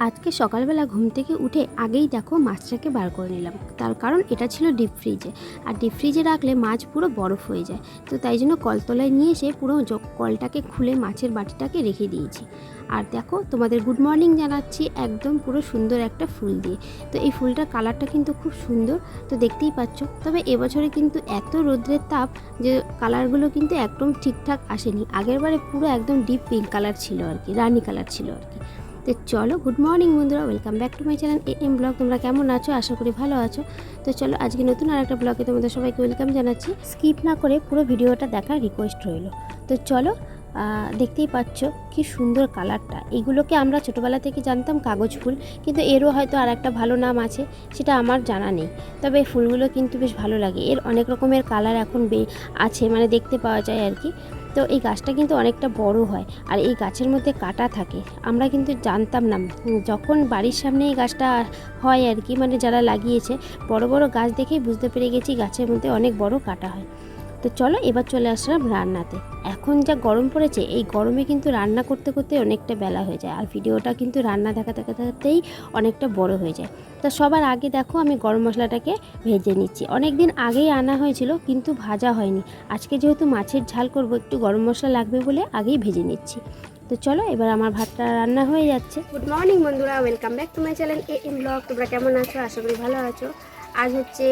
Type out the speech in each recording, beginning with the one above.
আজকে সকালবেলা ঘুম থেকে উঠে আগেই দেখো মাছটাকে বার করে নিলাম, তার কারণ এটা ছিল ডিপ ফ্রিজে। আর ডিপ ফ্রিজে রাখলে মাছ পুরো বরফ হয়ে যায়, তো তাই জন্য কলতলায় নিয়ে এসে পুরো কলটাকে খুলে মাছের বাটিটাকে রেখে দিয়েছি। আর দেখো তোমাদের গুড মর্নিং জানাচ্ছি একদম পুরো সুন্দর একটা ফুল দিয়ে। তো এই ফুলটার কালারটা কিন্তু খুব সুন্দর, তো দেখতেই পাচ্ছ। তবে এবছরে কিন্তু এত রোদ্রের তাপ যে কালারগুলো কিন্তু একদম ঠিকঠাক আসেনি। আগের বারে পুরো একদম ডিপ পিঙ্ক কালার ছিল আর কি, রানি কালার ছিল আর কি। তো চলো, গুড মর্নিং বন্ধুরা, welcome back to my channel M blog. তোমরা কেমন আছো? আশা করি ভালো আছো। তো চলো, আজকে নতুন আর একটা ব্লগে তোমাদের সবাইকে ওয়েলকাম জানাচ্ছি। স্কিপ না করে পুরো ভিডিওটা দেখার রিকোয়েস্ট রইল। তো চলো, দেখতেই পাচ্ছ কি সুন্দর কালারটা। এইগুলোকে আমরা ছোটোবেলা থেকে জানতাম কাগজ ফুল, কিন্তু এরও হয়তো আর একটা ভালো নাম আছে, সেটা আমার জানা নেই। তবে এই ফুলগুলো কিন্তু বেশ ভালো লাগে। এর অনেক রকমের কালার এখন আছে, মানে দেখতে পাওয়া যায় আর কি। তো এই গাছটা কিন্তু অনেকটা বড় হয়, আর এই গাছের মধ্যে কাঁটা থাকে। আমরা কিন্তু জানতাম না, যখন বাড়ির সামনে এই গাছটা হয় আর কি, মানে যারা লাগিয়েছে বড় বড় গাছ দেখেই বুঝতে পেরে গেছি গাছের মধ্যে অনেক বড় কাঁটা হয়। তো চলো, এবার চলে আসলাম রান্নাতে। এখন যা গরম পড়েছে, এই গরমে কিন্তু রান্না করতে করতে অনেকটা বেলা হয়ে যায়, আর ভিডিওটা কিন্তু রান্না দেখাতেই অনেকটা বড় হয়ে যায়। তো সবার আগে দেখো আমি গরম মশলাটাকে ভেজে নিচ্ছি। অনেক দিন আগেই আনা হয়েছিল, কিন্তু ভাজা হয়নি। আজকে যেহেতু মাছের ঝাল করব, একটু গরম মশলা লাগবে বলে আগেই ভেজে নিচ্ছি। তো চলো, এবার আমার ভাতটা রান্না হয়ে যাচ্ছে। গুড মর্নিং বন্ধুরা, welcome back to my channel M blog. তোমরা কেমন আছো? আশা করি ভালো আছো। আজ হচ্ছে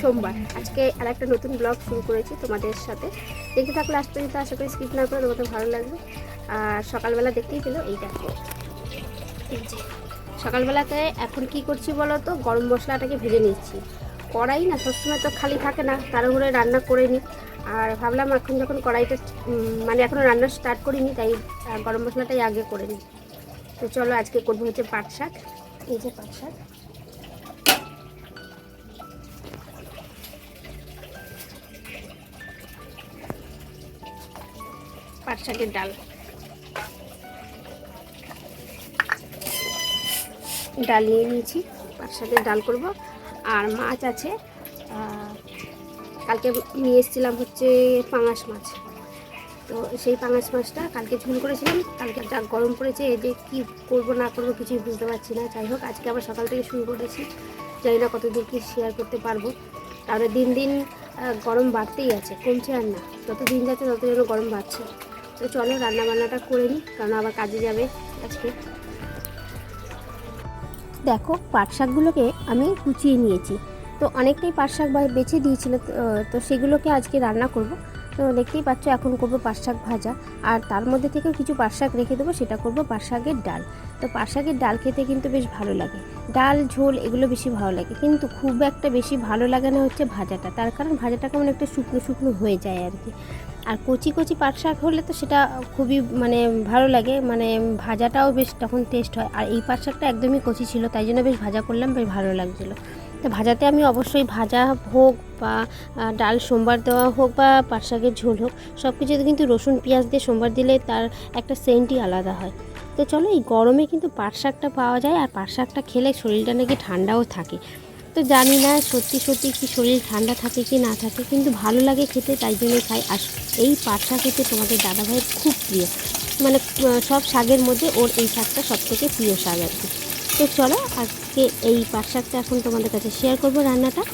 সোমবার। আজকে আর একটা নতুন ব্লগ শুরু করেছি তোমাদের সাথে। দেখতে থাকলে লাস্ট পর্যন্ত, আশা করি স্কিপ না করে তোমাদের ভালো লাগবে। আর সকালবেলা দেখতেই পেলো, এই দেখো, এই যে সকালবেলাতে এখন কি করছি বলো তো, গরম মশলাটাকে ভেজে নিচ্ছি। কড়াই না সবসময় তো খালি থাকে না, তাড়াহুড়োয় রান্না করে নিই। আর ভাবলাম এখন যখন কড়াইটা মানে এখনও রান্না স্টার্ট করিনি, তাই গরম মশলাটাই আগে করে নিই। তো চলো, আজকে করবো হচ্ছে পাট শাক। এই যে পাট শাক, পাট শাকের ডাল নিয়ে নিয়েছি। পাট শাকের ডাল করব। আর মাছ আছে, কালকে নিয়ে এসেছিলাম হচ্ছে পাঙাশ মাছ। তো সেই পাঙাশ মাছটা কালকে ঝোল করেছিলাম। কালকে যা গরম পড়েছে, এই যে কী করবো না করবো কিছুই বুঝতে পারছি না। যাই হোক, আজকে আবার সকাল থেকে শুরু করেছি। জানি না কতদূর কি শেয়ার করতে পারবো। তাহলে দিন দিন গরম বাড়তেই আছে, কমছে আর না। যত দিন যাচ্ছে তত যেন গরম বাড়ছে। তো চলো, রান্নাবান্নাটা করে নিই, কারণ আবার কাজে যাবে আজকে। দেখো, পাট শাকগুলোকে আমি কুচিয়ে নিয়েছি। তো অনেকটাই পাট শাক বেছে দিয়েছিল, তো সেগুলোকে আজকে রান্না করব। তো দেখতেই পাচ্ছ, এখন করব পাট শাক ভাজা। আর তার মধ্যে থেকেও কিছু পাট শাক রেখে দেবো, সেটা করব পাট শাকের ডাল। তো পাট শাকের ডাল খেতে কিন্তু বেশ ভালো লাগে। ডাল ঝোল এগুলো বেশি ভালো লাগে, কিন্তু খুব একটা বেশি ভালো লাগে না হচ্ছে ভাজাটা। তার কারণ ভাজাটা কেমন একটা শুকনো শুকনো হয়ে যায় আর কি। আর কচি কচি পাট শাক হলে তো সেটা খুবই মানে ভালো লাগে, মানে ভাজাটাও বেশ তখন টেস্ট হয়। আর এই পাট শাকটা একদমই কচি ছিল, তাই জন্য বেশ ভাজা করলাম, বেশ ভালো লাগছিলো। তো ভাজাতে আমি অবশ্যই ভাজা হোক বা ডাল সোমবার দেওয়া হোক বা পাট শাকের ঝোল হোক, সব কিছুতে কিন্তু রসুন পেঁয়াজ দিয়ে সোমবার দিলে তার একটা সেন্টই আলাদা হয়। তো চলো, এই গরমে কিন্তু পাট শাকটা পাওয়া যায়, আর পাট শাকটা খেলে শরীরটা নাকি ঠান্ডাও থাকে। তো জানি না সত্যি সত্যি কি শরীর ঠান্ডা থাকে কি না থাকে, কিন্তু ভালো লাগে খেতে, তাই জন্যই খাই। আর এই পাট শাক খেতে তোমাদের দাদাভাইয়ের খুব প্রিয়, মানে সব শাকের মধ্যে ওর এই শাকটা সবথেকে প্রিয় শাক আর কি। তো চলো, আজকে এই পাট শাকটা এখন তোমাদের কাছে শেয়ার করবো রান্নাটা।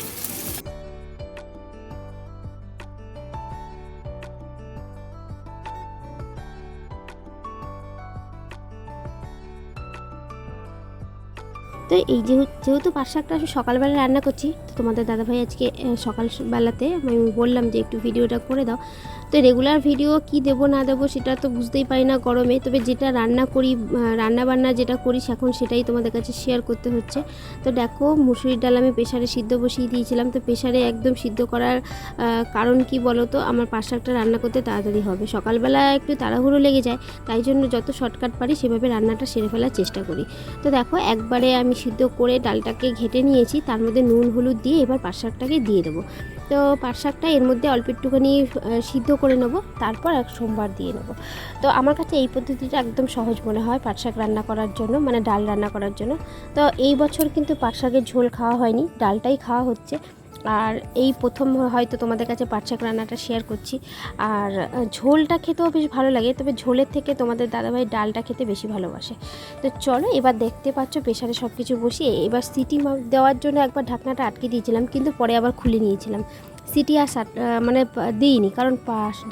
তো এই যেহেতু পাট শাকটা আমি সকালবেলা রান্না করছি, তো তোমাদের দাদাভাই আজকে সকালবেলাতে আমি বললাম যে একটু ভিডিওটা করে দাও। তো রেগুলার ভিডিও কি দেবো না দেবো সেটা তো বুঝতেই পারি না গরমে। তবে যেটা রান্না করি, রান্নাবান্না যেটা করি এখন সেটাই তোমাদের কাছে শেয়ার করতে হচ্ছে। তো দেখো, মুসুরির ডাল আমি প্রেশারে সিদ্ধ বসিয়ে দিয়েছিলাম। তো প্রেশারে একদম সিদ্ধ করার কারণ কি বলো তো, আমার পাট শাকটা রান্না করতে তাড়াতাড়ি হবে। সকালবেলা একটু তাড়াহুড়ো লেগে যায়, তাই জন্য যত শর্টকাট পারি সেভাবে রান্নাটা সেরে ফেলার চেষ্টা করি। তো দেখো, একবারে আমি সিদ্ধ করে ডালটাকে ঘেটে নিয়েছি, তার মধ্যে নুন হলুদ দিয়ে এবার পাট শাকটাকে দিয়ে দেবো। তো পাট শাকটা এর মধ্যে অল্প একটুখানি সিদ্ধ করে নেবো, তারপর সোমবার দিয়ে নেবো। তো আমার কাছে এই পদ্ধতিটা একদম সহজ মনে হয় পাট শাক রান্না করার জন্য, মানে ডাল রান্না করার জন্য। তো এই বছর কিন্তু পাট শাকের ঝোল খাওয়া হয়নি, ডালটাই খাওয়া হচ্ছে। আর এই প্রথম হয়তো তোমাদের কাছে পাট শাক রান্নাটা শেয়ার করছি। আর ঝোলটা খেতেও বেশ ভালো লাগে, তবে ঝোলের থেকে তোমাদের দাদাভাই ডালটা খেতে বেশি ভালোবাসে। তো চলো, এবার দেখতে পাচ্ছ প্রেশারে সব কিছু বসিয়ে এবার সিটি দেওয়ার জন্য একবার ঢাকনাটা আটকে দিয়েছিলাম, কিন্তু পরে আবার খুলে নিয়েছিলাম। সিটি আর মানে দিইনি, কারণ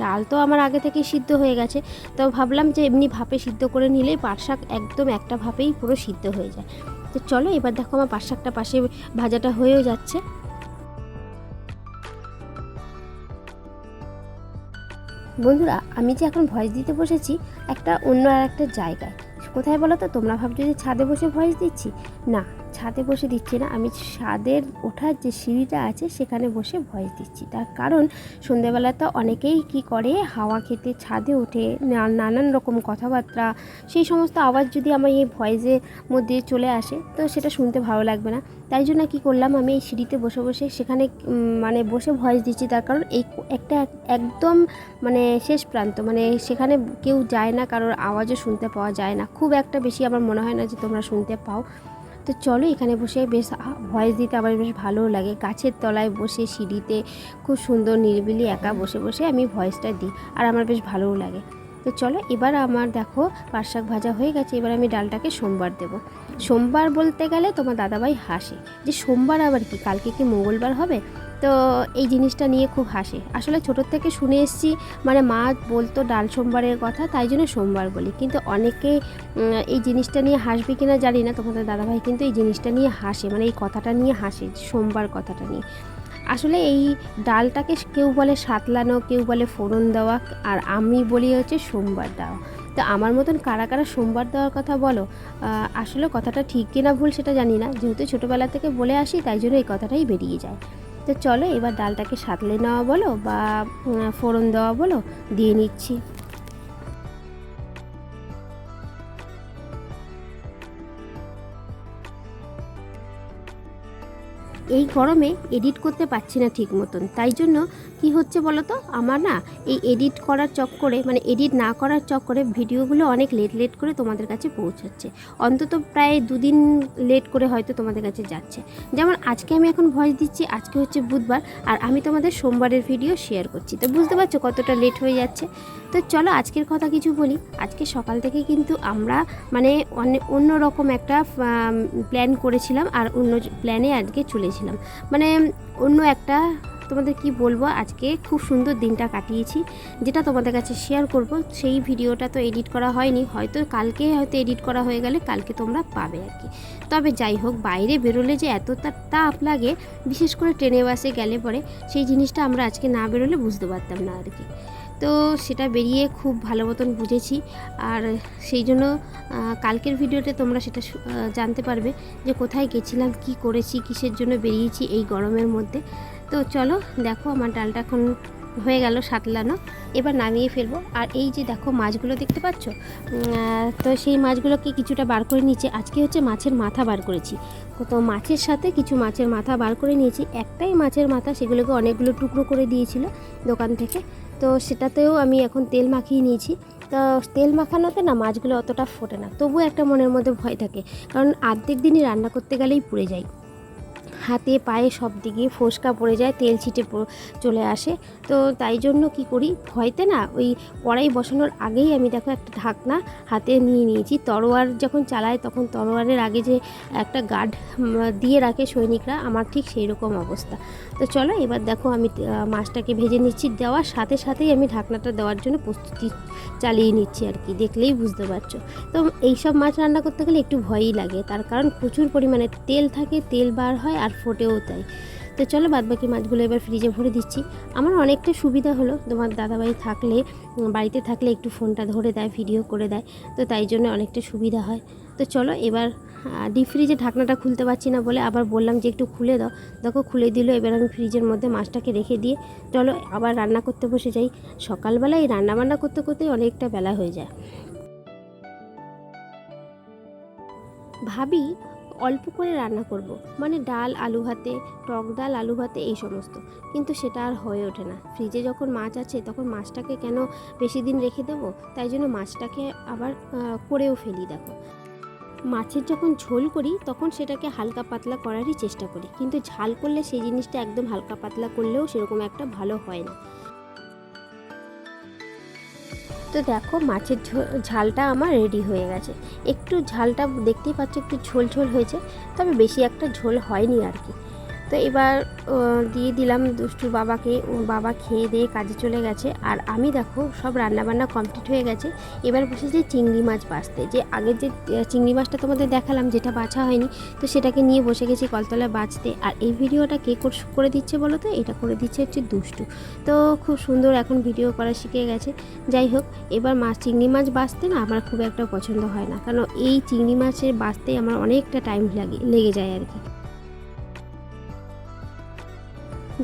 ডাল তো আমার আগে থেকেই সিদ্ধ হয়ে গেছে। তো ভাবলাম যে এমনি ভাপে সিদ্ধ করে নিলেই পাট শাক একদম একটা ভাপেই পুরো সিদ্ধ হয়ে যায়। তো চলো, এবার দেখো আমার পাট শাকটা পাশে ভাজাটা হয়েও যাচ্ছে। বন্ধুরা, আমি যে এখন ভয়েস দিতে বসেছি একটা অন্য আর একটা জায়গায়। কোথায় বলো তো? তোমরা ভাবছো যে ছাদে বসে ভয়েস দিচ্ছি। না, ছাদে বসে দিচ্ছি না, আমি ছাদের ওঠার যে সিঁড়িটা আছে সেখানে বসে ভয়েস দিচ্ছি। তার কারণ সন্ধেবেলা তো অনেকেই কি করে, হাওয়া খেতে ছাদে ওঠে, নানান রকম কথাবার্তা, সেই সমস্ত আওয়াজ যদি আমার এই ভয়েসের মধ্যে চলে আসে তো সেটা শুনতে ভালো লাগবে না। তাই জন্য কী করলাম, আমি এই সিঁড়িতে বসে বসে সেখানে মানে বসে ভয়েস দিচ্ছি। তার কারণ এই একটা একদম মানে শেষ প্রান্ত, মানে সেখানে কেউ যায় না, কারোর আওয়াজও শুনতে পাওয়া যায় না খুব একটা বেশি। আমার মনে হয় না যে তোমরা শুনতে পাও। তো চলো, এখানে বসে বেশ ভয়েস দিতে আবার বেশ ভালোও লাগে। গাছের তলায় বসে সিঁড়িতে খুব সুন্দর নিরিবিলি একা বসে বসে আমি ভয়েসটা দিই, আর আমার বেশ ভালোও লাগে। তো চলো, এবার আমার দেখো পাট শাক ভাজা হয়ে গেছে। এবার আমি ডালটাকে সোমবার দেব। সোমবার বলতে গেলে তোমার দাদাভাই হাসে যে সোমবার আবার কি, কালকে কি মঙ্গলবার হবে? তো এই জিনিসটা নিয়ে খুব হাসে। আসলে ছোটোর থেকে শুনে এসেছি, মানে মা বলতো ডাল সোমবারের কথা, তাই জন্য সোমবার বলি। কিন্তু অনেকে এই জিনিসটা নিয়ে হাসবে কিনা জানি না, তোমাদের দাদাভাই কিন্তু এই জিনিসটা নিয়ে হাসে, মানে এই কথাটা নিয়ে হাসে, সোমবার কথাটা নিয়ে। আসলে এই ডালটাকে কেউ বলে সাতলানো, কেউ বলে ফোড়ন দেওয়া, আর আমি বলি হচ্ছে সোমবার দেওয়া। তো আমার মতন কারা কারা সোমবার দেওয়ার কথা বলো? আসলে কথাটা ঠিক কিনা ভুল সেটা জানি না, যেহেতু ছোটোবেলা থেকে বলে আসি তাই জন্য এই কথাটাই বেরিয়ে যায়। তো চলো, এবার ডালটাকে সাতলে নেওয়া বলো বা ফোড়ন দেওয়া বলো, দিয়ে নিচ্ছি। এই গরমে এডিট করতে পারছি না ঠিক মতন, তাই জন্য কি হচ্ছে বলো তো, আমার না এই এডিট করার চক্করে, মানে এডিট না করার চক্করে ভিডিওগুলো অনেক লেট করে তোমাদের কাছে পৌঁছাচ্ছে। অন্তত প্রায় 2 দিন লেট করে হয়তো তোমাদের কাছে যাচ্ছে। যেমন আজকে আমি এখন ভয়েস দিচ্ছি, আজকে হচ্ছে বুধবার, আর আমি তোমাদের সোমবারের ভিডিও শেয়ার করছি। তো বুঝতে পারছো কতটা লেট হয়ে যাচ্ছে। তো চলো, আজকের কথা কিছু বলি। আজকে সকাল থেকে কিন্তু আমরা মানে অন্য রকম একটা প্ল্যান করেছিলাম, আর অন্য প্ল্যানে আজকে চলেছিলাম। মানে অন্য একটা, তোমাদের কি বলবো, আজকে খুব সুন্দর দিনটা কাটিয়েছি, যেটা তোমাদের কাছে শেয়ার করব। সেই ভিডিওটা তো এডিট করা হয়নি, হয়তো কালকে হয়তো এডিট করা হয়ে গেলে কালকে তোমরা পাবে আর কি। তবে যাই হোক, বাইরে বেরোলে যে এতটা তাপ লাগে, বিশেষ করে ট্রেনে বাসে গেলে পরে, সেই জিনিসটা আমরা আজকে না বেরোলে বুঝতে পারতাম না আর কি। তো সেটা বেরিয়ে খুব ভালো মতন বুঝেছি, আর সেই জন্য কালকের ভিডিওতে তোমরা সেটা জানতে পারবে যে কোথায় গেছিলাম, কি করেছি, কিসের জন্য বেরিয়েছি এই গরমের মধ্যে। তো চলো, দেখো আমার ডালটা এখন হয়ে গেল সাতলানো, এবার নামিয়ে ফেলবো। আর এই যে দেখো মাছগুলো দেখতে পাচ্ছ, তো সেই মাছগুলোকে কিছুটা বার করে নিয়েছি। আজকে হচ্ছে মাছের মাথা বার করেছি, তো মাছের সাথে কিছু মাছের মাথা বার করে নিয়েছি। একটাই মাছের মাথা, সেগুলোকে অনেকগুলো টুকরো করে দিয়েছিল দোকান থেকে। তো সেটাতেও আমি এখন তেল মাখিয়ে নিয়েছি। তো তেল মাখানোতে না মাছগুলো অতটা ফোটে না, তবুও একটা মনের মধ্যে ভয় থাকে, কারণ অর্ধেক দিনই রান্না করতে গেলেই পুড়ে যায়, হাতে পায়ে সব দিকে ফোসকা পড়ে যায়, তেল ছিটে চলে আসে। তো তাই জন্য কি করি, ভয়তে না ওই কড়াই বসানোর আগেই আমি দেখো একটা ঢাকনা হাতে নিয়ে নিয়েছি। তরোয়ার যখন চালায় তখন তরোয়ারের আগে যে একটা গার্ড দিয়ে রাখে সৈনিকরা, আমার ঠিক সেই রকম অবস্থা। তো চলো, এবার দেখো আমি মাছটাকে ভেজে নিচ্ছি, দেওয়ার সাথে সাথেই আমি ঢাকনাটা দেওয়ার জন্য প্রস্তুতি চালিয়ে নিচ্ছি আর কি, দেখলেই বুঝতে পারছো। তো এইসব মাছ রান্না করতে গেলে একটু ভয়ই লাগে, তার কারণ প্রচুর পরিমাণে তেল থাকে, তেল বার হয় আর ফোটেও তাই। তো চলো, বাদবাকি মাছগুলো এবার ফ্রিজে ভরে দিচ্ছি। আমার অনেকটা সুবিধা হলো, তোমার দাদাভাই থাকলে, বাড়িতে থাকলে একটু ফোনটা ধরে দেয়, ভিডিও করে দেয়, তো তাই জন্য অনেকটা সুবিধা হয়। তো চলো, এবার ডিপ ফ্রিজে ঢাকনাটা খুলতে পারছি না বলে আবার বললাম যে একটু খুলে দাও, দেখো খুলে দিল। এবার আমি ফ্রিজের মধ্যে মাছটাকে রেখে দিয়ে চলো আবার রান্না করতে বসে যাই। সকালবেলায় রান্নাবান্না করতে করতে অনেকটা বেলা হয়ে যায়। ভাবি অল্প করে রান্না করব, মানে ডাল আলু ভাতে, টক ডাল আলু ভাতে এই সমস্ত, কিন্তু সেটা আর হয়ে ওঠে না। ফ্রিজে যখন মাছ আছে তখন মাছটাকে কেন বেশি দিন রেখে দেবো, তাই জন্য মাছটাকে আবার করেও ফেলি। দেখো মাছের যখন ঝোল করি তখন সেটাকে হালকা পাতলা করারই চেষ্টা করি, কিন্তু ঝাল করলে সেই জিনিসটা একদম হালকা পাতলা করলেও সেরকম একটা ভালো হয় না। তো দেখো মাছের ঝালটা আমার রেডি হয়ে গেছে। একটু ঝালটা দেখতেই পাচ্ছ একটু ঝোল ঝোল হয়েছে, তবে বেশি একটা ঝোল হয়নি আর কি। তো এবার দিয়ে দিলাম দুষ্টুর বাবাকে, ও বাবা খেয়ে দিয়ে কাজে চলে গেছে। আর আমি দেখো সব রান্নাবান্না কমপ্লিট হয়ে গেছে। এবার বসেছি চিংড়ি মাছ বাছতে। যে আগের যে চিংড়ি মাছটা তোমাদের দেখালাম যেটা বাছা হয়নি, তো সেটাকে নিয়ে বসে গেছি কলতলায় বাছতে। আর এই ভিডিওটা কে করে দিচ্ছে বলো তো? এটা করে দিচ্ছে হচ্ছে দুষ্টু। তো খুব সুন্দর এখন ভিডিও করা শিখে গেছে। যাই হোক, এবার চিংড়ি মাছ বাছতে না আমার খুব একটা পছন্দ হয় না, কারণ এই চিংড়ি মাছের বাছতে আমার অনেকটা টাইম লেগে যায় আর কি।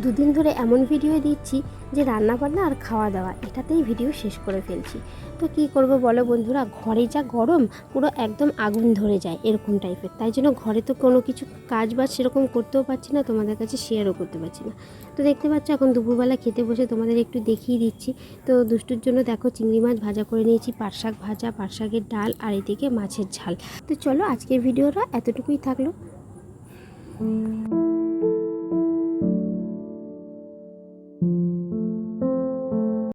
দুদিন ধরে এমন ভিডিও দিচ্ছি যে রান্নাবান্না আর খাওয়া দাওয়া এটাতেই ভিডিও শেষ করে ফেলছি। তো কী করব বলো বন্ধুরা, ঘরে যা গরম, পুরো একদম আগুন ধরে যায় এরকম টাইপের। তাই জন্য ঘরে তো কোনো কিছু কাজ বাজ সেরকম করতেও পারছি না, তোমাদের কাছে শেয়ারও করতে পারছি না। তো দেখতে পাচ্ছ এখন দুপুরবেলা খেতে বসে তোমাদের একটু দেখিয়ে দিচ্ছি। তো দুষ্টুর জন্য দেখো চিংড়ি মাছ ভাজা করে নিয়েছি, পাট শাক ভাজা, পাট শাকের ডাল, আর এদিকে মাছের ঝাল। তো চলো আজকের ভিডিওটা এতটুকুই থাকলো।